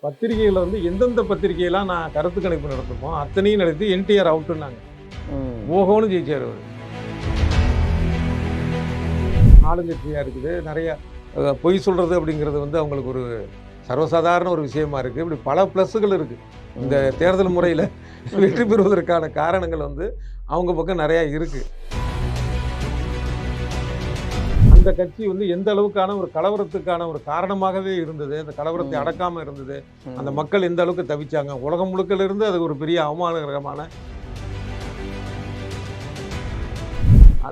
பத்திரிகையில் வந்து எந்தெந்த பத்திரிகையெல்லாம் நான் கருத்து கணிப்பு நடத்துமோ அத்தனையும் நடத்தி என்டிஆர் அவுட்டுன்னாங்க. ஓஹோன்னு ஜெயிச்சார் அவர். ஆளுங்கட்சியாக இருக்குது, நிறைய பொய் சொல்கிறது அப்படிங்கிறது வந்து அவங்களுக்கு ஒரு சர்வசாதாரண ஒரு விஷயமா இருக்குது. இப்படி பல ப்ளஸ்ஸுகள் இருக்குது. இந்த தேர்தல் முறையில் வெற்றி பெறுவதற்கான காரணங்கள் வந்து அவங்க பக்கம் நிறையா இருக்குது. அந்த கட்சி வந்து எந்த அளவுக்கான ஒரு கலவரத்துக்கான ஒரு காரணமாகவே இருந்தது, அந்த கலவரத்தை அடக்காமல் இருந்தது, அந்த மக்கள் எந்த அளவுக்கு தவிச்சாங்க, உலகம் முழுக்கல இருந்து அது ஒரு பெரிய அவமானகரமான.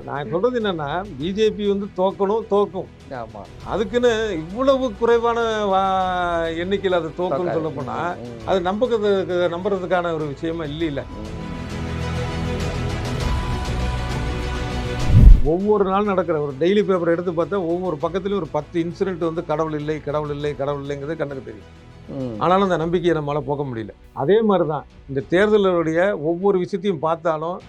நான் சொல்றது என்னன்னா, பிஜேபி வந்து தோக்கும். ஆமாம், அதுக்குன்னு இவ்வளவு குறைவான எண்ணிக்கையில் அது தோக்குன்னு சொல்ல போனா அது நம்புறதுக்கான ஒரு விஷயமா இல்லை. ஒவ்வொரு நாள் நடக்கிற ஒரு டெய்லி பேப்பர் எடுத்து பார்த்தா ஒவ்வொரு பக்கத்துலையும் ஒரு 10 இன்சிடென்ட் வந்து கடவுள் இல்லைங்கிறது கண்ணுக்கு தெரியும். ஆனாலும் அந்த நம்பிக்கையை நம்மளால் போக முடியல. அதே மாதிரி தான் இந்த தேர்தலுடைய ஒவ்வொரு விஷயத்தையும் பார்த்தாலும்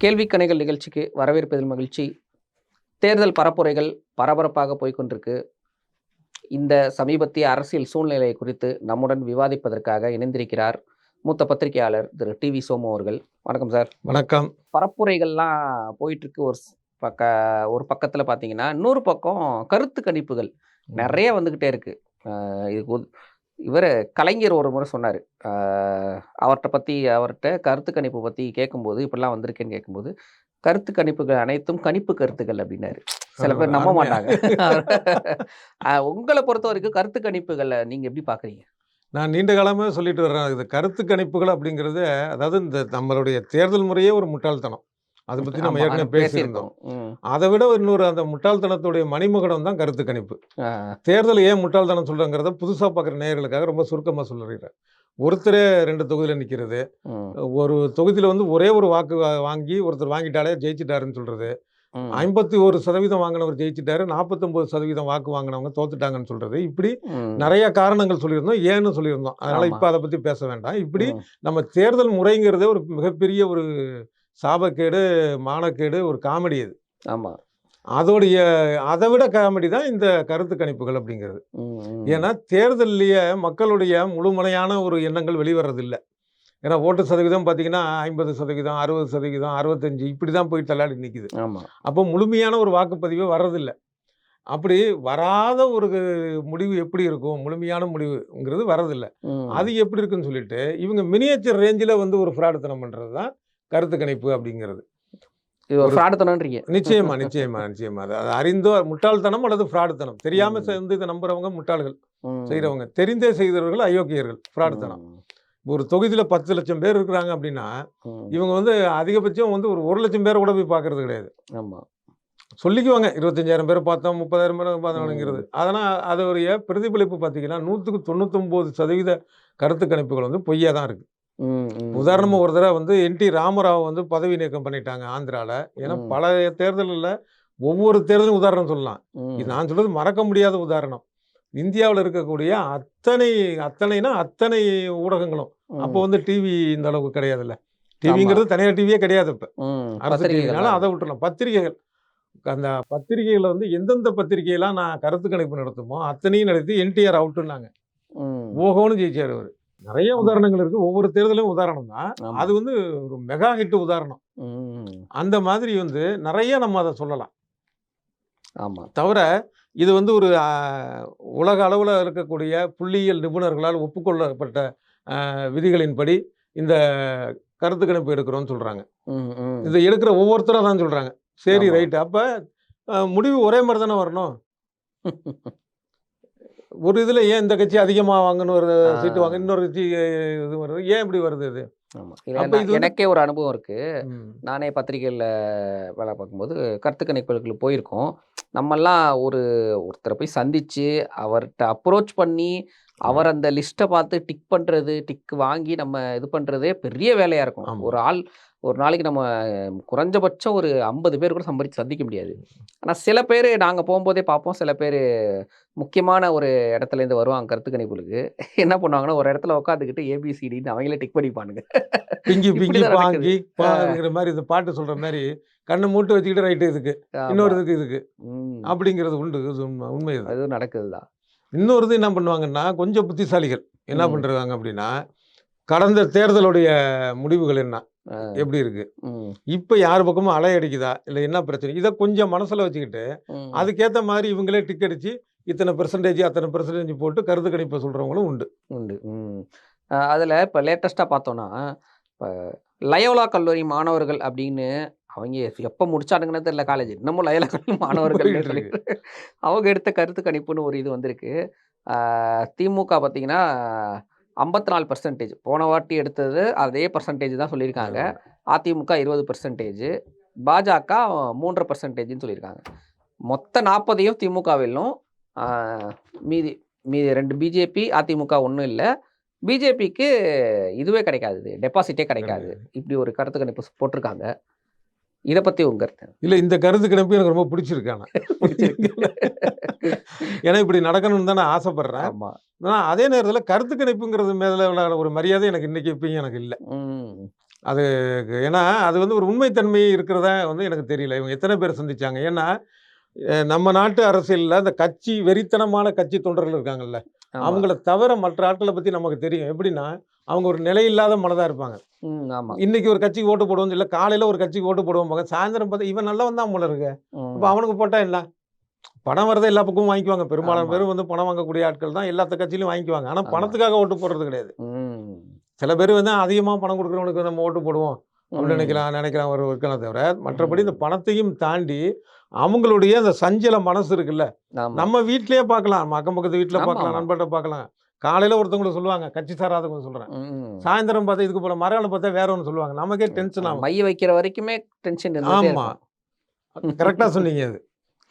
கேள்விக்கணைகள் நிகழ்ச்சிக்கு வரவேற்பதில் மகிழ்ச்சி. தேர்தல் பரப்புரைகள் பரபரப்பாக போய்கொண்டிருக்கு. இந்த சமீபத்திய அரசியல் சூழ்நிலை குறித்து நம்முடன் விவாதிப்பதற்காக இணைந்திருக்கிறார் மூத்த பத்திரிகையாளர் திரு டிவி சோமு அவர்கள். வணக்கம் சார். வணக்கம். பரப்புரைகள்லாம் போயிட்டுருக்கு. ஒரு பக்கத்தில் பார்த்தீங்கன்னா, இன்னொரு பக்கம் கருத்து கணிப்புகள் நிறைய வந்துக்கிட்டே இருக்கு. இவர் கலைஞர் ஒரு முறை சொன்னார், அவர்கிட்ட கருத்து கணிப்பு பற்றி கேட்கும்போது, இப்படிலாம் வந்திருக்கேன்னு கேட்கும்போது, கருத்து கணிப்புகள் அனைத்தும் கணிப்பு கருத்துக்கள் அப்படின்னாரு. சில பேர் நம்ப மாட்டாங்க. உங்களை பொறுத்த வரைக்கும் கருத்து கணிப்புகளை நீங்கள் எப்படி பார்க்குறீங்க? நான் நீண்ட காலமாக சொல்லிட்டு வர்றேன், இது கருத்து கணிப்புகள் அப்படிங்கிறது, அதாவது இந்த நம்மளுடைய தேர்தல் முறையே ஒரு முட்டாள்தனம். அதை பற்றி நம்ம ஏற்கனவே பேசியிருந்தோம். அதை விட இன்னொரு அந்த முட்டாள்தனத்துடைய மணிமகுடம் தான் கருத்து கணிப்பு. தேர்தல் ஏன் முட்டாள்தனம் சொல்கிறேங்கிறத புதுசாக பார்க்குற நேயர்களுக்காக ரொம்ப சுருக்கமாக சொல்லிடுறேன். ஒருத்தரே 2 தொகுதியில் நிற்கிறது, ஒரு தொகுதியில் வந்து ஒரே ஒரு வாக்கு வாங்கி ஒருத்தர் வாங்கிட்டாலே ஜெயிச்சிட்டாருன்னு சொல்கிறது, 51% வாங்கினவர் ஜெயிச்சிட்டாரு, 49% வாக்கு வாங்கினவங்க தோத்துட்டாங்கன்னு சொல்கிறது, இப்படி நிறைய காரணங்கள் சொல்லியிருந்தோம், ஏன்னு சொல்லியிருந்தோம். அதனால் இப்போ அதை பற்றி பேச வேண்டாம். இப்படி நம்ம தேர்தல் முறைங்கிறதே ஒரு மிகப்பெரிய ஒரு சாபக்கேடு, மானக்கேடு, ஒரு காமெடி அது. ஆமாம், அதை விட காமெடி தான் இந்த கருத்து கணிப்புகள் அப்படிங்கிறது. ஏன்னா தேர்தல்லையே மக்களுடைய முழுமையான ஒரு எண்ணங்கள் வெளிவரதில்லை. ஏன்னா ஓட்டு சதவீதம் பார்த்தீங்கன்னா 50%, 60%, 65 இப்படி தான் போய் தள்ளாடி நிற்கிது. அப்போ முழுமையான ஒரு வாக்குப்பதிவே வர்றதில்லை. அப்படி வராத ஒரு முடிவு எப்படி இருக்கும், முழுமையான முடிவுங்கிறது வரதில்லை. அது எப்படி இருக்குன்னு சொல்லிட்டு இவங்க மினியேச்சர் ரேஞ்சில் வந்து ஒரு ஃப்ராடுத்தனம் பண்ணுறது தான் கருத்து கணிப்பு அப்படிங்கிறது. நிச்சயமா. அது அறிந்தோ முட்டாள்தனம் அல்லது ஃப்ராடுத்தனம். தெரியாம சேர்ந்து இதை நம்புறவங்க முட்டாள்கள், செய்யறவங்க தெரிந்தே செய்தவர்கள் அயோக்கியர்கள், ஃப்ராடுத்தனம். ஒரு தொகுதியில 10 லட்சம் பேர் இருக்கிறாங்க அப்படின்னா இவங்க வந்து அதிகபட்சம் வந்து ஒரு 1 லட்சம் பேரை கூட போய் பார்க்கறது கிடையாது. சொல்லிக்குவாங்க 25,000 பேரை பார்த்தோம், 30,000 பேரை பார்த்தோம்ங்கிறது. அதனால் அதோடைய பிரதிபலிப்பு பார்த்தீங்கன்னா 199% கருத்து கணிப்புகள் வந்து பொய்யா தான் இருக்கு. உதாரணமாக ஒரு தடவை வந்து என்டி ராமராவ் வந்து பதவி நீக்கம் பண்ணிட்டாங்க ஆந்திராவில். ஏன்னா பல தேர்தலில் ஒவ்வொரு தேர்தலும் உதாரணம் சொல்லலாம். இது நான் சொல்றது மறக்க முடியாத உதாரணம். இந்தியாவில் இருக்கக்கூடிய அத்தனை ஊடகங்களும் அப்போ வந்து டிவி இந்த அளவுக்கு கிடையாதுல்ல. டிவிங்கிறது தனியார் டிவியே கிடையாது. இப்போ அரசு டிவினால அதை விட்டுலாம். பத்திரிகைகள், அந்த பத்திரிகைகளில் வந்து எந்தெந்த பத்திரிகையெல்லாம் நான் கருத்து கணிப்பு நடத்துமோ அத்தனையும் நடத்தி என்டிஆர் அவுட்டுன்னாங்க. ஓஹோன்னு ஜெயிச்சார் அவர். நிறைய உதாரணங்கள் இருக்கு. ஒவ்வொரு தேர்தலும் உதாரணம் தான். அது வந்து ஒரு மெகா ஹிட் உதாரணம். அந்த மாதிரி வந்து நிறைய நம்ம அதை சொல்லலாம். தவிர இது வந்து ஒரு உலக அளவில் இருக்கக்கூடிய புள்ளியியல் நிபுணர்களால் ஒப்புக்கொள்ளப்பட்ட விதிகளின்படி இந்த கருத்து கணிப்பு எடுக்கிறோம்னு சொல்றாங்க. இதை எடுக்கிற ஒவ்வொருத்தரும் தான் சொல்றாங்க. சரி, ரைட். அப்ப முடிவு ஒரே மாதிரி தானே வரணும். ஒரு இதில் ஏன் இந்த கட்சி அதிகமாக வாங்கன்னு ஒரு சீட்டு வாங்க, இன்னொரு கட்சி இது வருது, ஏன் இப்படி வருது இது? எனக்கே ஒரு அனுபவம் இருக்கு. நானே பத்திரிகையில் வேலை பார்க்கும்போது கருத்து கணிப்புகளுக்கு போயிருக்கோம். நம்மெல்லாம் ஒருத்தரை போய் சந்திச்சு அவர்கிட்ட அப்ரோச் பண்ணி அவர் அந்த லிஸ்ட்டை பார்த்து டிக் வாங்கி நம்ம இது பண்ணுறதே பெரிய வேலையாக இருக்கும். ஆமா. ஒரு நாளைக்கு நம்ம குறைஞ்சபட்சம் ஒரு 50 பேர் கூட சந்திக்க முடியாது. ஆனால் சில பேர் நாங்கள் போகும்போதே பார்ப்போம், சில பேர் முக்கியமான ஒரு இடத்துலேருந்து வருவாங்க கருத்து கணிப்புகளுக்கு. என்ன பண்ணுவாங்கன்னா, ஒரு இடத்துல உட்காந்துக்கிட்டு ஏபிசிடின்னு அவங்களே டிக் பண்ணிப்பானுங்க. பிங்கி பிங்கி இப்படிதான் நடக்குது. பாங்கி பாங்கிற மாதிரி இந்த பாட்டு சொல்ற மாதிரி கண்ணை மூட்டு வச்சுக்கிட்டு ரைட்டு இதுக்கு, இன்னொரு ஆமா. இதுக்கு ம். அப்படிங்கிறது உண்டு. இது உண்மை இது. அதுவும் நடக்குது தான். இன்னொரு இது என்ன பண்ணுவாங்கன்னா, கொஞ்சம் புத்திசாலிகள் என்ன ம். பண்றாங்க அப்படின்னா, கடந்த தேர்தலுடைய முடிவுகள் என்ன? ஆ. எப்படி இருக்கு? ம். இப்ப யார் பக்கமும் அலை அடிக்குதா? இல்ல என்ன பிரச்சனை? இத கொஞ்சம் மனசுல வச்சுக்கிட்டு, ம். அதுக்கேத்த மாரி இவங்களே டிக் அடிச்சு, இத்தனை பெர்சன்டேஜ், அத்தனை பெர்சன்டேஜ் போட்டு கருத்து கணிப்ப சொல்றவங்களும் உண்டு. உண்டு. ம். அதில் இப்போ லேட்டஸ்ட்டாக பார்த்தோன்னா, இப்போ லயோலா கல்லூரி மாணவர்கள் அப்படின்னு அவங்க எப்போ முடிச்சானுங்கன்னு தெரியல காலேஜ். இன்னமும் லயோலா கல்லூரி மாணவர்கள்னே போயிட்டு சொல்லிட்டு இருக்கு. அவங்க எடுத்த கருத்து கணிப்புன்னு ஒரு இது வந்திருக்கு. திமுக பார்த்தீங்கன்னா 54%. போன வாட்டி எடுத்தது அதே பர்சன்டேஜ் தான் சொல்லியிருக்காங்க. அதிமுக 20%, பாஜக 3.5%ன்னு சொல்லியிருக்காங்க. மொத்த 40யும் திமுக வெல்லும். மீதி மீதி 2 பிஜேபி, அதிமுக ஒன்றும் இல்லை. பிஜேபிக்கு இதுவே கிடைக்காது, டெபாசிட்டே கிடைக்காது. இப்படி ஒரு கருத்து கணிப்பு போட்டிருக்காங்க. இதை பற்றி உங்க கருத்து? இல்ல இந்த கருத்து கணிப்பு எனக்கு ரொம்ப பிடிச்சிருக்கு. ஆனா ஏன்னா இப்படி நடக்கணும்னு தான் நான் ஆசைப்படுறேன். ஆமா. ஆனா அதே நேரத்துல கருத்து கணிப்புங்கிறது மேல உள்ள ஒரு மரியாதை எனக்கு இன்னைக்கு இப்பயும் எனக்கு இல்ல. ம். அது ஏன்னா அது வந்து ஒரு உண்மைத்தன்மை இருக்கிறதா வந்து எனக்கு தெரியல. இவங்க எத்தனை பேர் சந்திச்சாங்க? ஏன்னா நம்ம நாட்டு அரசியல்ல இந்த கட்சி வெறித்தனமான கட்சி தொண்டர்கள் இருக்காங்கல்ல, ஆமா. அவங்கள தவிர மற்ற ஆட்களை பத்தி நமக்கு தெரியும். எப்படின்னா, அவங்க ஒரு நிலையில்லாத மனதா இருப்பாங்க. ம். ஆமா. இன்னைக்கு ஒரு கட்சிக்கு ஓட்டு போடுவோம், இல்ல காலையில ஒரு கட்சிக்கு ஓட்டு போடுவோம்பாங்க. சாயந்தரம் பார்த்தா இவன் நல்லவன் தான் போல இருக்கு. அப்ப ம். அவனுக்கு போட்டா என்ன? பணம் வரத எல்லா பக்கமும் வாங்கிக்குவாங்க. பெரும்பாலான ஆமா. பேர் வந்து பணம் வாங்கக்கூடிய ஆட்கள் தான் எல்லா கட்சியிலும் வாங்கிக்குவாங்க. ஆனா ஆமா. பணத்துக்காக ஓட்டு போடுறது கிடையாது. ம். சில பேர் வந்து அதிகமா பணம் குடுக்குறவனுக்கு நம்ம ஓட்டு போடுவோம் அப்படின்னு ம். நினைக்கிறான் ஒரு இருக்கலாம் தவிர, மற்றபடி இந்த ம். பணத்தையும் தாண்டி அவங்களுடைய அந்த சஞ்சல மனசு இருக்குல்ல, ஆமா. நம்ம வீட்லயே பார்க்கலாம். அக்கம் பக்கத்து வீட்ல ஆமா, பார்க்கலாம், ஆமா. நண்பர்ட்ட பார்க்கலாம். காலையில ஒருத்தவங்களுக்கு சொல்லுவாங்க, கட்சி சாராதவங்க சொல்றேன். ம். சாயந்தரம் பார்த்தா இதுக்கு போல, மறுநாள் பார்த்தா வேற ஒண்ணு சொல்லுவாங்க. நமக்கே டென்ஷன் ஆகும். மைய வைக்கிற வரைக்குமே டென்ஷன் இருந்துட்டே ஆமா. இருக்கும். கரெக்ட்டா சொன்னீங்க அது.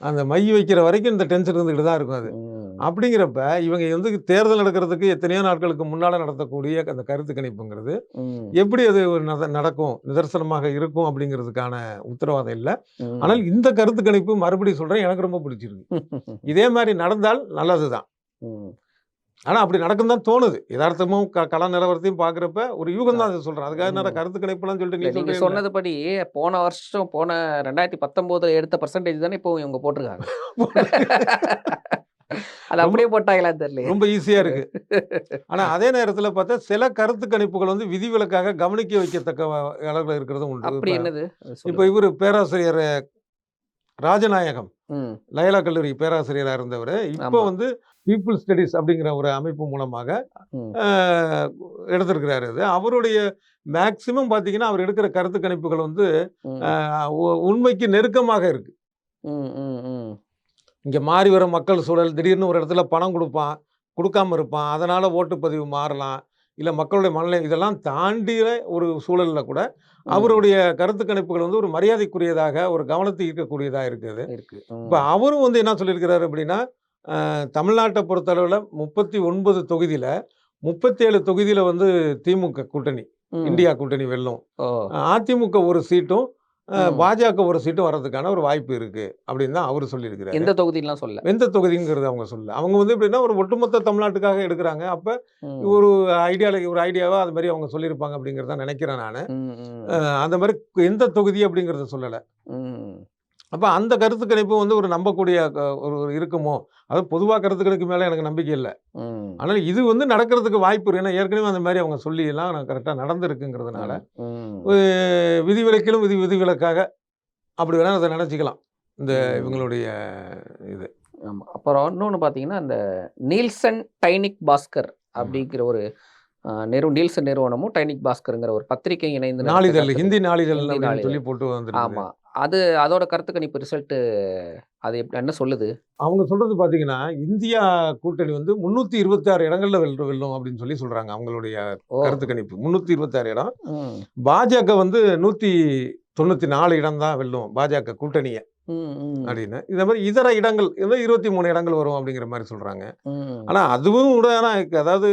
அந்த மை வைக்கிற வரைக்கும் இந்த டென்ஷன் இருந்துகிட்டு தான் இருக்கும் அது. ம். அப்படிங்கிறப்ப இவங்க வந்து தேர்தல் நடக்கிறதுக்கு எத்தனையோ நாட்களுக்கு முன்னால நடத்தக்கூடிய அந்த கருத்து கணிப்புங்கிறது, ம். எப்படி அது ஒரு நடக்கும், நிதர்சனமாக இருக்கும் அப்படிங்கிறதுக்கான உத்தரவாதம் இல்ல. ம். ஆனால் இந்த கருத்து கணிப்பு மறுபடியும் சொல்றேன், எனக்கு ரொம்ப பிடிச்சிருக்கு. இதே மாரி நடந்தால் நல்லது தான். ம். ஆனா அப்படி நடக்கும் தான் தோணுது. எதார்த்தமும் கள நிலவரத்தையும் பார்க்குறப்ப ஒரு யூகம் தான் அது சொல்றேன். அதுக்காக என்னடா கருத்து கணிப்புலாம் சொல்லிட்டு நீ இல்ல, நீங்க சொல்றீங்களே. சொன்னதுபடி போன 2019 எடுத்த பர்சன்டேஜ் தானே இப்போ இவங்க போட்டிருக்காங்க. அது ரொம்ப அப்படியே போட்டாங்களான்னு தெரியல. ரொம்ப ஈஸியா இருக்கு. ஆனா அதே நேரத்துல பார்த்தா சில கருத்து கணிப்புகள் வந்து விதிவிலக்காக கவனிக்க வைக்கத்தக்க அளவுல இருக்கிறதும் உண்டு. அப்படி என்னது? இப்ப இவரு பேராசிரியர் ராஜநாயகம், ம். லயோலா கல்லூரி பேராசிரியரா இருந்தவரு, இப்ப ஆமா. வந்து பீப்புள் ஸ்டடீஸ் அப்படிங்கிற ஒரு அமைப்பு மூலமாக ம். எடுத்திருக்கிறாரு அது. அவருடைய மேக்ஸிமம் பார்த்தீங்கன்னா, அவர் எடுக்கிற கருத்து கணிப்புகள் வந்து ம். உண்மைக்கு நெருக்கமாக இருக்கு. ம். ம். ம். இங்க மாறி வர மக்கள் சூழல், திடீர்னு ஒரு இடத்துல பணம் குடுப்பான், குடுக்காம இருப்பான். அதனால ஓட்டுப்பதிவு மாறலாம். இல்ல மக்களுடைய மனநிலை இதெல்லாம் தாண்டிய ஒரு சூழல்ல கூட, அவருடைய கருத்து கணிப்புகள் வந்து ஒரு மரியாதைக்குரியதாக, ஒரு கவனத்தை ஈர்க்கக்கூடியதா இருக்குது. இருக்கு. இப்ப அவரும் வந்து என்ன சொல்லியிருக்கிறாரு அப்படின்னா, தமிழ்நாட்ட பொறுத்தளவுல 39 தொகுதியில 37 தொகுதியில வந்து திமுக கூட்டணி, ம். இந்தியா கூட்டணி வெல்லும். ஓ. அதிமுக ஒரு சீட்டும், ம். பாஜக ஒரு சீட்டும் வர்றதுக்கான ஒரு வாய்ப்பு இருக்கு அப்படின்னு தான் அவரு சொல்லியிருக்கிறாரு. எந்த தொகுதிலாம் சொல்ல. எந்த தொகுதிங்கிறது அவங்க சொல்லல. அவங்க வந்து எப்படின்னா ஒரு ஒட்டுமொத்த தமிழ்நாட்டுக்காக எடுக்குறாங்க. அப்ப ம். ஒரு ஐடியாவா அது மாரி அவங்க சொல்லியிருப்பாங்க அப்படிங்கிறத நினைக்கிறேன் நானு. ம். ம். அந்த மாரி எந்த தொகுதி அப்படிங்கிறத சொல்லல. ம். அப்ப அந்த கருத்து கணிப்பு வந்து ஒரு நம்பக்கூடிய ஒரு இருக்குமோ? அதாவது பொதுவா கருத்து கணிப்பு மேல எனக்கு நம்பிக்கை இல்ல. ம். ஆனால் இது வந்து நடக்கிறதுக்கு வாய்ப்பு இருக்கு. ஏன்னா ஏற்கனவே அந்த மாரி அவங்க சொல்லிலாம் கரெக்ட்டா நடந்திருக்குங்கிறதுனால, ம். விதிவிலக்கிலும் விதிவிலக்காக அப்படி வேணா அத நினைச்சுக்கலாம். இந்த ம். இவங்களுடைய இது. ஆமா. அப்புறம் இன்னொன்னு பார்த்தீங்கன்னா, அந்த நீல்சன் டைனிக் பாஸ்கர் அப்படிங்கிற ஒரு நீல்சன் நிறுவனமும், டைனிக் பாஸ்கர்ங்கிற ஒரு பத்திரிகை இணைந்து நடத்த நாளிதழ், கருத்து ஹிந்தி நாளிதழ் ஹிந்தி அப்படின்னு நாளிதழ். சொல்லி போட்டு வந்திருக்குது. ஆமா. அதோட கருத்து கணிப்பு ரிசல்ட்டு அது என்ன சொல்லுது? அவங்க சொல்றது பார்த்தீங்கன்னா, இந்தியா கூட்டணி வந்து 326 இடங்கள்ல வெல்லும் அப்படின்னு சொல்றாங்க. அவங்களுடைய ஓ! கருத்து கணிப்பு. 326 இடம். ம். பாஜக வந்து 194 இடம் தான் வெல்லும். பாஜக கூட்டணிய. அப்படின்னு. இந்த மாதிரி இதர இடங்கள் ஏதோ 23 இடங்கள் வரும் அப்படிங்கிற மாதிரி சொல்றாங்க. ம். ஆனா அதுவும் கூட அதாவது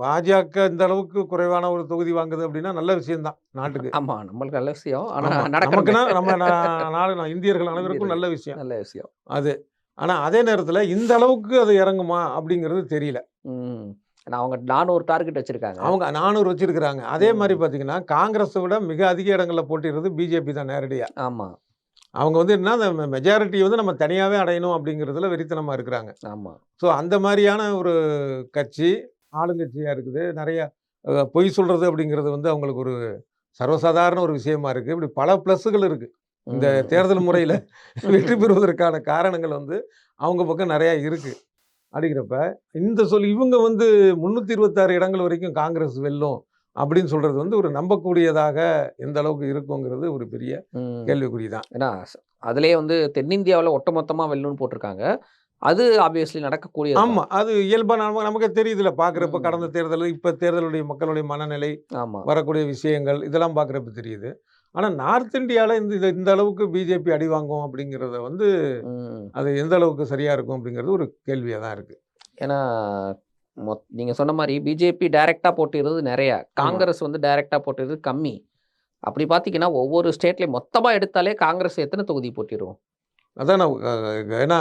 பாஜக இந்த அளவுக்கு குறைவான ஒரு தொகுதி வாங்குது அப்படின்னா நல்ல விஷயம் தான் நாட்டுக்கு. ஆமா. நம்மளுக்கு நல்ல விஷயம். ஆனா ஆமா. நடக்கணுமே. நமக்குன்னா நம்ம நாடு இந்தியர்கள் அனைவருக்கும் நல்ல விஷயம். நல்ல விஷயம். அது. ஆனா அதே நேரத்துல இந்த அளவுக்கு அது இறங்குமா அப்படிங்கிறது தெரியல. ம். ஏன்னா அவங்க 400 டார்கெட் வச்சிருக்காங்க. அவங்க 400 வச்சிருக்கிறாங்க. அதே மாரி பார்த்தீங்கன்னா, காங்கிரஸ விட மிக அதிக இடங்கள்ல போட்டியிடுறது பிஜேபி தான் நேரடியா. ஆமா, அவங்க வந்து என்னன்னா, அந்த மெஜாரிட்டி வந்து நம்ம தனியாவே அடையணும் அப்படிங்கிறதுல வெறித்தனமா இருக்கிறாங்க. ஆமா. ஸோ அந்த மாரியான ஒரு கட்சி, ஆளுங்கட்சியா இருக்குது. நெறைய பொய் சொல்றது அப்படிங்கிறது வந்து அவங்களுக்கு ஒரு சர்வசாதாரண ஒரு விஷயமா இருக்கு. இப்படி பல ப்ளஸ்கள் இருக்கு. இந்த ம். தேர்தல் முறையில வெற்றி பெறுவதற்கான காரணங்கள் வந்து அவங்க பக்கம் நெறையா இருக்கு. அப்படிங்கிறப்ப, இவங்க வந்து 326 இடங்கள் வரைக்கும் காங்கிரஸ் வெல்லும் அப்படின்னு சொல்றது வந்து ஒரு நம்பக்கூடியதாக எந்த அளவுக்கு இருக்குங்கிறது ஒரு பெரிய ம். கேள்விக்குறி தான். ஏன்னா அதிலேயே வந்து தென்னிந்தியாவுல ஒட்டுமொத்தமா வெல்லும்னு போட்டிருக்காங்க. அது ஆப்வியஸ்லி நடக்கக்கூடியது தான். ஆமா. அது இயல்பா நமக்கே தெரியுதுல்ல பார்க்குறப்ப கடந்த ம். தேர்தல், இப்ப தேர்தலுடைய மக்களுடைய மனநிலை, ஆமா. வரக்கூடிய விஷயங்கள் இதெல்லாம் பார்க்குறப்ப தெரியுது. ஆனா நார்த் இந்தியால இந்த அளவுக்கு பிஜேபி அடி வாங்கும் அப்படிங்கிறத வந்து ம். அது எந்த அளவுக்கு சரியா இருக்கும் அப்படிங்கிறது ஒரு கேள்வியா தான் இருக்கு. ஏன்னா நீங்க சொன்ன மாரி பிஜேபி டைரக்ட்டா போட்டியிடுறது நெறைய. ஆமா. காங்கிரஸ் வந்து டைரக்ட்டா போட்டியிடுறது கம்மி. அப்படி பார்த்தீங்கன்னா, ஒவ்வொரு ஸ்டேட்லயும் மொத்தமா எடுத்தாலே காங்கிரஸ் எத்தன தொகுதி போட்டியிடும்? அதான் நான் ஏன்னா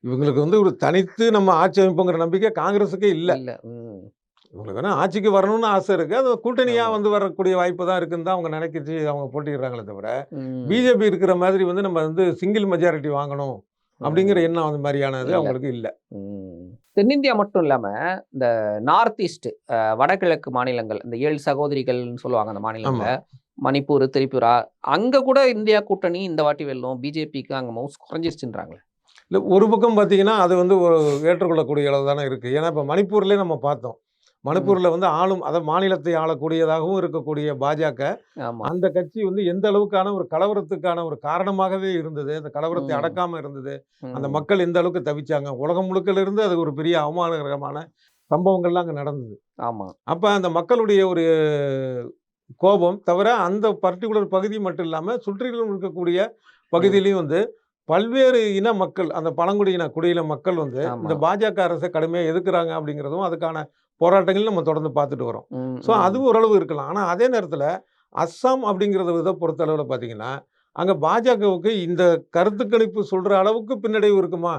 இவங்களுக்கு வந்து ஒரு தனித்து நம்ம ஆட்சி அமைப்போங்கிற நம்பிக்கை காங்கிரஸுக்கே இல்ல. இல்ல. ம். இவங்களுக்கு வேணா ஆட்சிக்கு வரணும்னு ஆசை இருக்கு. அது கூட்டணியா ஆமா. வந்து வரக்கூடிய வாய்ப்பு தான் இருக்குன்னு தான் அவங்க நினைக்கிச்சு அவங்க போட்டியிடுறாங்களே தவிர, ம். பிஜேபி இருக்கிற மாதிரி வந்து நம்ம வந்து சிங்கிள் மெஜாரிட்டி வாங்கணும் அப்படிங்கிற ம். எண்ணம் அந்த மாரியானது இல்ல. அவங்களுக்கு இல்ல. ம். தென்னிந்தியா மட்டும் இல்லாம, இந்த நார்த் ஈஸ்ட் வடகிழக்கு மாநிலங்கள், இந்த 7 சகோதரிகள்னு சொல்லுவாங்க அந்த மாநிலங்கள. ஆமா. மணிப்பூர், திரிபுரா, அங்க கூட இந்தியா கூட்டணி இந்த வாட்டி வெல்லும். பிஜேபிக்கு அங்க மவுஸ் குறைஞ்சிருச்சுன்றாங்களே. இல்ல ஒரு பக்கம் பார்த்தீங்கன்னா, அது வந்து ஒரு ஏற்றுக்கொள்ளக்கூடிய அளவு தானே இருக்கு. ஏன்னா இப்ப மணிப்பூர்லயே நம்ம பார்த்தோம். ம். மணிப்பூர்ல வந்து அதாவது மாநிலத்தை ஆளக்கூடியதாகவும் இருக்கக்கூடிய பாஜக, ஆமா. அந்த கட்சி வந்து எந்த அளவுக்கான ஒரு கலவரத்துக்கான ஒரு காரணமாகவே இருந்தது. அந்த கலவரத்தை ம். அடக்காம இருந்தது. அந்த ம். மக்கள் எந்த அளவுக்கு தவிச்சாங்க. உலகம் முழுக்கல இருந்து அது ஒரு பெரிய அவமானகரமான சம்பவங்கள்லாம் அங்க நடந்தது. ஆமா. அப்ப அந்த மக்களுடைய ஒரு கோபம் தவிர அந்த பர்ட்டிகுலர் பகுதி மட்டும் இல்லாம, சுற்றிலும் இருக்கக்கூடிய ம். பகுதியிலயும் வந்து பல்வேறு இன மக்கள், அந்த பழங்குடியின குடியின மக்கள் வந்து ஆமா. இந்த பாஜக அரச கடுமையா எதிர்க்கிறாங்க அப்படிங்கிறதும், அதுக்கான போராட்டங்கள் நம்ம தொடர்ந்து பார்த்துட்டு வரோம். ம். ஸோ அது ம். ஓரளவு இருக்கலாம். ஆனா அதே நேரத்தில அஸ்ஸாம் அப்படிங்கிறத பொறுத்தளவுல பார்த்தீங்கன்னா, அங்க பாஜகவுக்கு இந்த கருத்து கணிப்பு சொல்ற அளவுக்கு பின்னடைவு இருக்குமா?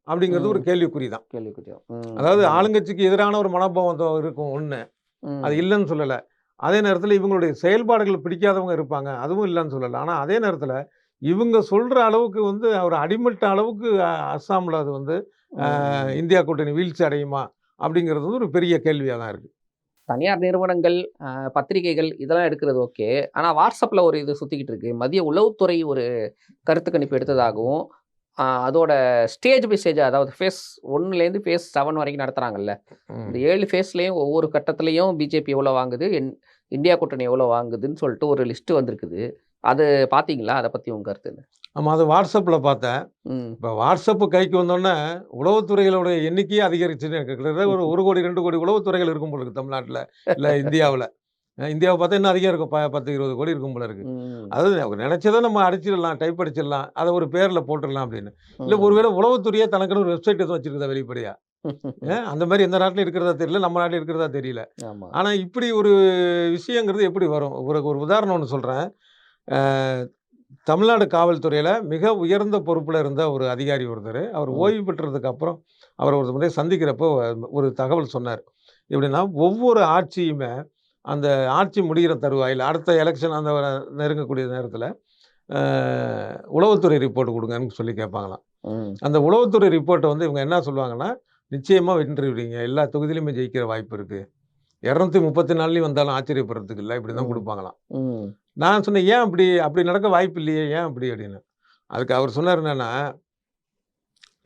அப்படிங்கிறது ஒரு ம். கேள்விக்குறி தான். கேள்விக்குறியா. ம். அதாவது ம். ஆளுங்கட்சிக்கு எதிரான ஒரு மனோபாவம் இருக்கும் ஒண்ணு. அது ம். இல்லன்னு சொல்லல. அதே நேரத்தில இவங்களுடைய செயல்பாடுகள் பிடிக்காதவங்க இருப்பாங்க. அதுவும் இல்லன்னு சொல்லல. ஆனா அதே நேரத்தில இவங்க சொல்ற அளவுக்கு வந்து ஒரு அடிமட்ட அளவுக்கு அஸ்ஸாம்ல அது வந்து ம். இந்தியா கூட்டணி வீழ்ச்சி அடையுமா? அப்படிங்கிறது வந்து ஒரு பெரிய கேள்வியா தான் இருக்கு. தனியார் நிறுவனங்கள், பத்திரிகைகள் இதெல்லாம் எடுக்கிறது ஓகே. ஆனா WhatsAppல ஒரு இது சுத்திக்கிட்டு இருக்கு. மத்திய உளவுத்துறை ஒரு கருத்து கணிப்பு எடுத்ததாகவும், அதோட ஸ்டேஜ் பை ஸ்டேஜா அதாவது ஃபேஸ் 1லேருந்து ஃபேஸ் 7 வரைக்கும் நடத்துறாங்கல்ல. இந்த ம். 7 ஃபேஸ்லயும் ஒவ்வொரு கட்டத்திலயும் பிஜேபி எவ்வளோ வாங்குது, இந்தியா கூட்டணி எவ்வளோ வாங்குதுன்னு சொல்லிட்டு ஒரு லிஸ்ட் வந்திருக்குது. அது பார்த்தீங்களா? அத பத்தி உங்க கருத்து என்ன? ஆமா. அது WhatsAppல பார்த்தேன். ம். இப்ப WhatsApp கைக்கு வந்தோனே, உளவுத்துறைகளுடைய எண்ணிக்கையே அதிகரிச்சுன்னு இருக்கு. கிட்டத்தட்ட ஒரு 1 கோடி, 2 கோடி உளவுத்துறைகள் இருக்கும் போல இருக்கு தமிழ்நாட்டுல. இல்ல இந்தியாவுல. இந்தியாவ பார்த்தா இன்னும் அதிகம் இருக்கும். 10, 20 கோடி இருக்கும் போல இருக்கு. ம். அதாவது அவங்க நெனைச்சத நம்ம அடிச்சிடலாம், டைப் அடிச்சிடலாம். அத ஒரு பேர்ல போட்டுறலாம் அப்படின்னு. இல்ல ம். ஒருவேளை உளவுத்துறையே தனக்குன்னு ஒரு வெப்சைட் எதுவும் வச்சிருக்குதா வெளிப்படையா? அந்த மாரி எந்த நாட்டிலும் இருக்கிறதா தெரியல. நம்ம நாட்டில இருக்கிறதா தெரியல. ஆமா. ஆனா இப்படி ஒரு விஷயங்கிறது எப்படி வரும்? ஒரு ஒரு உதாரணம் ஒண்ணு சொல்றேன். அ தமிழ்நாடு காவல்துறையில மிக உயர்ந்த பொறுப்புல இருந்த ஒரு அதிகாரி ஒருத்தரு. அவர் ம். ஓய்வு பெற்றதுக்கு அப்புறம் அவர ஒரு முறை சந்திக்கிறப்போ ஒரு தகவல் சொன்னாரு. எப்படின்னா, ஒவ்வொரு ஆட்சியுமே அந்த ஆட்சி முடியிற தருவாயில அடுத்த எலக்ஷன் அந்த நெருங்கக்கூடிய நேரத்தில, அ உளவுத்துறை ரிப்போர்ட் குடுங்கன்னு சொல்லி கேட்பாங்களாம். ம். அந்த உளவுத்துறை ரிப்போர்ட்ட வந்து இவங்க என்ன சொல்லுவாங்கன்னா, நிச்சயமா வென்றுவிடுவீங்க. எல்லா தொகுதியிலுமே ஜெயிக்கிற வாய்ப்பு இருக்கு. 234லயும் வந்தாலும் ஆச்சரியப்படுறதுக்கு இல்ல. இப்படி தான் ம். குடுப்பாங்களாம். ம். நான் சொன்னேன், "ஏன் அப்படி? அப்படி நடக்க வாய்ப்பு இல்லையே! ஏன் அப்படி?" அப்படின்னு. அதுக்கு அவர் சொன்னாரு என்னன்னா,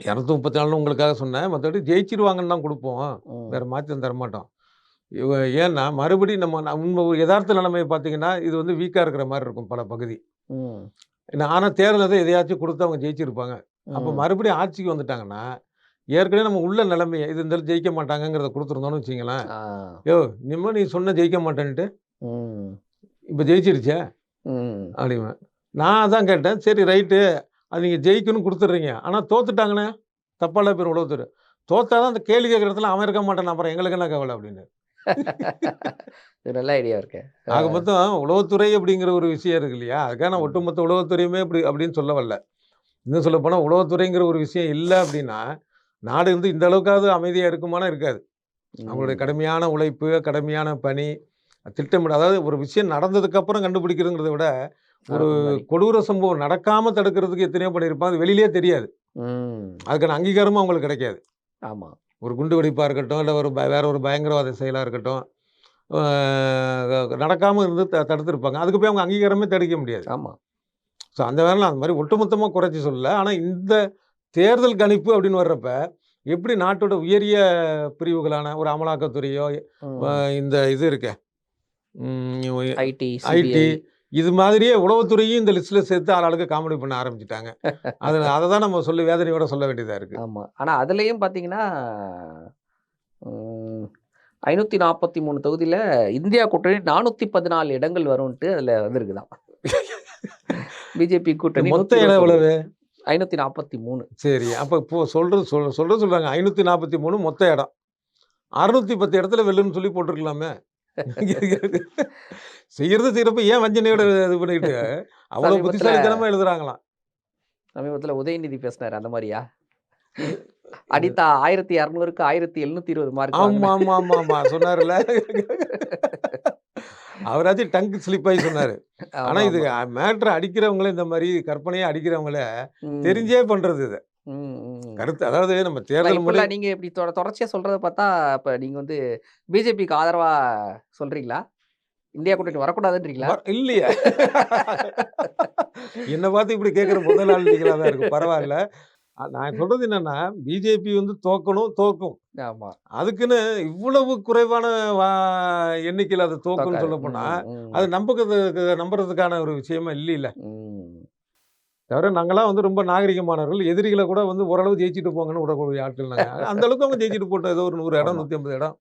"234ன்னு உங்களுக்காக சொன்னேன். மத்தபடி ஜெயிச்சுருவாங்கன்னு தான் குடுப்போம். ம். வேற மாத்தி தரமாட்டோம்." ஏன்னா, மறுபடியும் உண்ம எதார்த்த நிலைமைய பார்த்தீங்கன்னா, இது வந்து வீக்கா இருக்கிற மாரி இருக்கும் பல பகுதி. ம். ஆனா தேர்தல்ல தான் எதையாச்சும் குடுத்து அவங்க ஜெயிச்சிருப்பாங்க. அப்ப ம். மறுபடியும் ஆட்சிக்கு வந்துட்டாங்கன்னா, ஏற்கனவே நம்ம உள்ள நிலைமைய இது இந்த ஜெயிக்க மாட்டாங்கங்கிறத குடுத்துருந்தோம்னு வச்சுக்கங்களேன், ஆ. "யோவ்! இனிமே நீ சொன்ன ஜெயிக்க மாட்டேன்ட்டு, ம். இப்ப ஜெயிச்சிருச்சே!" ம். அப்படிம்பேன். நான் அதான் கேட்டேன். சரி ரைட்டு. அது நீங்கள் ஜெயிக்கணும் கொடுத்துட்றீங்க. ஆனால் தோத்துட்டாங்கண்ணே தப்பால பேர் உளவுத்துறை. தோத்தாதான் அந்த கேள்வி கேட்குற இடத்துல அவன் இருக்க மாட்டான், அப்புறம் எங்களுக்கு என்ன கவலை அப்படின்னு. இது நல்ல ஐடியா இருக்கு. ஆக மொத்தம் உளவுத்துறை அப்படிங்கிற ஒரு விஷயம் இருக்கு இல்லையா, அதுக்காக நான் ஒட்டுமொத்த உளவுத்துறையுமே இப்படி அப்படின்னு சொல்ல வரல. இன்னும் சொல்ல போனால் உளவுத்துறைங்கிற ஒரு விஷயம் இல்லை அப்படின்னா நாடு வந்து இந்த அளவுக்காவது அமைதியாக இருக்குமானா இருக்காது. அவங்களுடைய கடுமையான உழைப்பு, கடுமையான பணி, திட்டமிட, அதாவது ஒரு விஷயம் நடந்ததுக்கு அப்புறம் கண்டுபிடிக்கிறதுங்கிறத விட ஒரு கொடூர சம்பவம் நடக்காம தடுக்கிறதுக்கு எத்தனையோ பண்ணியிருப்பாங்க, அது வெளியிலே தெரியாது. அதுக்கான அங்கீகாரமும் அவங்களுக்கு கிடைக்காது. ஆமா. ஒரு குண்டு வெடிப்பாக இருக்கட்டும், இல்லை ஒரு வேற ஒரு பயங்கரவாத செயலாக இருக்கட்டும், நடக்காமல் இருந்து தடுத்திருப்பாங்க. அதுக்கு போய் அவங்க அங்கீகாரமே தடுக்க முடியாது. ஆமா. ஸோ அந்த வேலை அந்த மாதிரி ஒட்டுமொத்தமாக குறைச்சி சொல்லலை. ஆனால் இந்த தேர்தல் கணிப்பு அப்படின்னு வர்றப்ப எப்படி நாட்டோட உயரிய பிரிவுகளான ஒரு அமலாக்கத்துறையோ, இந்த இது இருக்க ஐடி, இது மாதிரியே உளவுத்துறையும் இந்த லிஸ்ட்ல சேர்த்து ஆளாளுக்கு காமெடி பண்ண ஆரம்பிச்சுட்டாங்க. அதை தான் நம்ம சொல்லி வேதனையோட சொல்ல வேண்டியதாக இருக்கு. ஆமா. ஆனா அதுலயும் பார்த்தீங்கன்னா 543 தொகுதியில இந்தியா கூட்டணி 414 இடங்கள் வரும்ட்டு அதுல வந்திருக்குதான். பிஜேபி கூட்டணி மொத்த இடம் எவ்வளவு? 543. சரி, அப்போ இப்போ சொல்றாங்க 543 மொத்த இடம். 610 இடத்துல வெல்லுன்னு சொல்லி போட்டிருக்கலாமே. செய்யறப்ப ஏன் வஞ்சனையோட இது பண்ணிட்டு அவ்வளவு புத்திசாலித்தனமா எழுதுறாங்களாம். சமீபத்துல உதயநிதி பேசினார் அந்த மாதிரியா? அடித்தா 1200க்கு 1720 மார்க். ஆமா ஆமா ஆமா ஆமா சொன்னார்ல. அவராச்சும் டங்க் ஸ்லிப் ஆகி சொன்னாரு. ஆனா இது மேட்ரு அடிக்கிறவங்களே, இந்த மாதிரி கற்பனையா அடிக்கிறவங்கள தெரிஞ்சே பண்றது இது கருத்து. அதாவது நம்ம தேர்தல் முறை நீங்க இப்படி தொடர்ச்சியா சொல்றத பார்த்தா இப்ப நீங்க வந்து பிஜேபிக்கு ஆதரவா சொல்றீங்களா? இந்தியா கூட்டணி வரக்கூடாதுன்றீங்களா? இல்லையா? என்ன பார்த்து இப்படி கேட்குற முதல் ஆள் நீங்களா தான் இருக்கு. பரவாயில்ல. நான் சொல்றது என்னன்னா, பிஜேபி வந்து தோக்கும். ஆமா. அதுக்குன்னு இவ்வளவு குறைவான எண்ணிக்கையில் அது தோக்குன்னு சொல்ல போனா அது நம்புறதுக்கான ஒரு விஷயமா இல்லைல்ல. தவிர நாங்களாம் வந்து ரொம்ப நாகரிகமானவர்கள். எதிரிகளை கூட வந்து ஓரளவு ஜெயிச்சுட்டு போங்கன்னு விடக்கூடிய ஆட்கள் நாங்க. அந்த அளவுக்கு அவங்க ஜெயிச்சுட்டு போட்டோம். ஏதோ ஒரு 100 இடம் 150 இடம்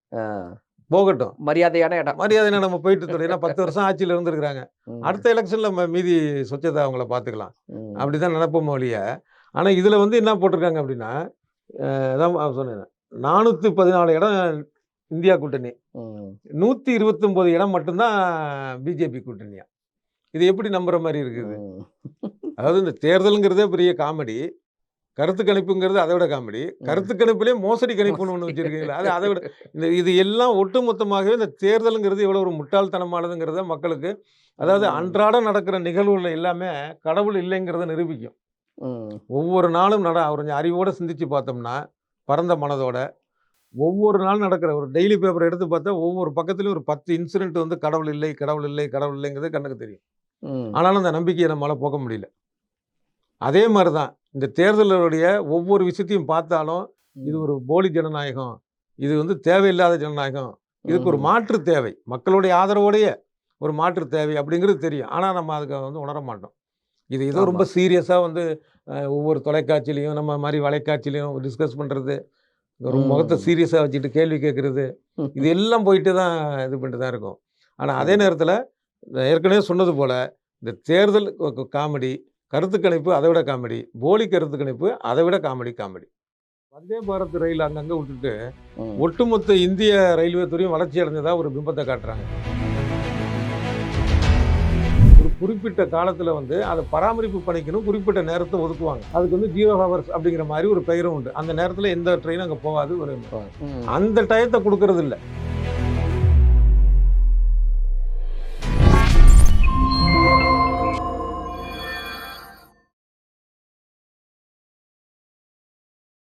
போகட்டும். மரியாதையான இடம். மரியாதையான நம்ம போயிட்டு ஏன்னா 10 வருஷம் ஆட்சியில் இருந்திருக்கிறாங்க. அடுத்த எலெக்ஷன்ல நம்ம மீதி சொச்சத்தை அவங்கள பார்த்துக்கலாம். அப்படிதான் நினைப்போம் ஒழிய. ஆனா இதுல வந்து என்ன போட்டிருக்காங்க அப்படின்னா, அதான் சொன்னேன், 414 இடம் இந்தியா கூட்டணி, 129 இடம் மட்டும்தான் பிஜேபி கூட்டணியா. இது எப்படி நம்புற மாதிரி இருக்குது? அதாவது இந்த தேர்தலுங்கிறதே பெரிய காமெடி, கருத்து கணிப்புங்கிறது அதை விட காமெடி. கருத்து கணிப்புலேயே மோசடி கணிப்புன்னு ஒன்று வச்சிருக்கீங்களா, அது அதை விட இது எல்லாம் ஒட்டுமொத்தமாகவே இந்த தேர்தலுங்கிறது எவ்வளோ ஒரு முட்டாள்தனமானதுங்கிறத மக்களுக்கு, அதாவது அன்றாடம் நடக்கிற நிகழ்வுகள் எல்லாமே கடவுள் இல்லைங்கிறத நிரூபிக்கும். ஒவ்வொரு நாளும் கொஞ்சம் அறிவோட சிந்திச்சு பார்த்தோம்னா, பரந்த மனதோட ஒவ்வொரு நாளும் நடக்கிற ஒரு டெய்லி பேப்பர் எடுத்து பார்த்தா ஒவ்வொரு பக்கத்துலையும் ஒரு 10 இன்சிடென்ட் வந்து கடவுள் இல்லை கடவுள் இல்லை கடவுள் இல்லைங்கிறது கண்ணுக்கு தெரியும். ஆனாலும் அந்த நம்பிக்கையை நம்மளால் போக முடியல. அதே மாதிரி தான் இந்த தேர்தலுடைய ஒவ்வொரு விஷயத்தையும் பார்த்தாலும் இது ஒரு போலி ஜனநாயகம், இது வந்து தேவையில்லாத ஜனநாயகம், இதுக்கு ஒரு மாற்று தேவை, மக்களுடைய ஆதரவோடைய ஒரு மாற்று தேவை அப்படிங்கிறது தெரியும். ஆனால் நம்ம அதுக்கு வந்து உணர மாட்டோம். இது ஏதோ ரொம்ப சீரியஸாக வந்து ஒவ்வொரு தொலைக்காட்சியிலையும் நம்ம மாதிரி வலைக்காட்சியிலையும் டிஸ்கஸ் பண்ணுறது, ஒரு முகத்தை சீரியஸாக வச்சுட்டு கேள்வி கேட்குறது, இது எல்லாம் போயிட்டு தான் இது பண்ணிட்டு தான் இருக்கும். ஆனால் அதே நேரத்தில் ஏற்கனவே சொன்னது போல் இந்த தேர்தல் காமெடி, கருத்து கணிப்பு அதை விட காமெடி, போலி கருத்து கணிப்பு அதை விட காமெடி. வந்தே பாரத் ரயில் அங்கங்கே விட்டுட்டு ஒட்டுமொத்த இந்திய ரயில்வே துறையும் வளர்ச்சி அடைஞ்சதாக ஒரு பிம்பத்தை காட்டுறாங்க. ஒரு குறிப்பிட்ட காலத்தில் வந்து அதை பராமரிப்பு பணிக்கணும் குறிப்பிட்ட நேரத்தை ஒதுக்குவாங்க. அதுக்கு வந்து 0 ஹவர்ஸ் அப்படிங்கிற மாதிரி ஒரு பெயரும் உண்டு. அந்த நேரத்தில் எந்த ட்ரெயினும் அங்கே போகாது. அந்த டயத்தை கொடுக்கறது இல்லை.